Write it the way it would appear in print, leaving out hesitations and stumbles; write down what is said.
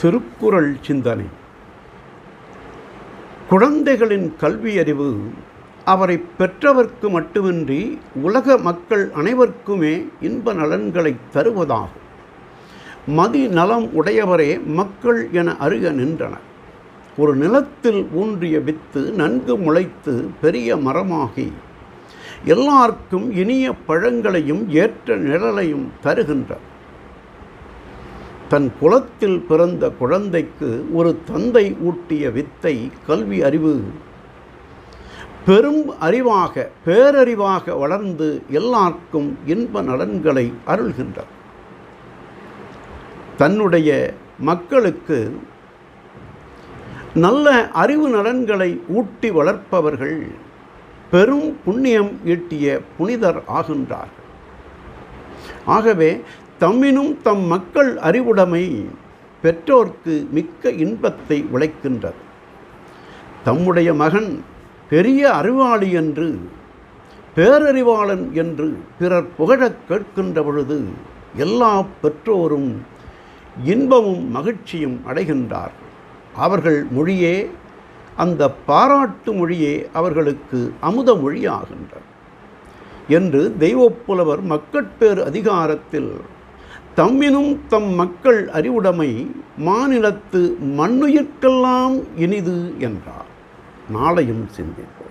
திருக்குறள் சிந்தனை. குழந்தைகளின் கல்வியறிவு அவரை பெற்றவர்க்கு மட்டுமின்றி உலக மக்கள் அனைவருக்குமே இன்ப நலன்களை தருவதாகும். மதி நலம் உடையவரே மக்கள் என அறிய நின்றனர். ஒரு நிலத்தில் ஊன்றிய வித்து நன்கு முளைத்து பெரிய மரமாகி எல்லாருக்கும் இனிய பழங்களையும் ஏற்ற நிழலையும் தருகின்றார். தன் குலத்தில் பிறந்த குழந்தைக்கு ஒரு தந்தை ஊட்டிய வித்தை கல்வி அறிவு பெரும் அறிவாக பேரறிவாக வளர்ந்து எல்லாருக்கும் இன்ப நலன்களை அருள்கின்றார். தன்னுடைய மக்களுக்கு நல்ல அறிவு நலன்களை ஊட்டி வளர்ப்பவர்கள் பெரும் புண்ணியம் ஈட்டிய புனிதர் ஆகின்றார்கள். ஆகவே தம்மினும் தம் மக்கள் அறிவுடைமை பெற்றோர்க்கு மிக்க இன்பத்தை விளைக்கின்றது. தம்முடைய மகன் பெரிய அறிவாளி என்று பேரறிவாளன் என்று பிறர் புகழக் கேட்கின்ற பொழுது எல்லா பெற்றோரும் இன்பமும் மகிழ்ச்சியும் அடைகின்றார்கள். அவர்கள் மொழியே அந்த பாராட்டு மொழியே அவர்களுக்கு அமுத மொழியாகின்றது என்று தெய்வப்புலவர் மக்கட்பேறு அதிகாரத்தில் தம்மினும் தம் மக்கள் அறிவுடைமை மாநிலத்து மண்ணுயிர்க்கெல்லாம் இனிது என்றார். நாளையும் சிந்திப்போம்.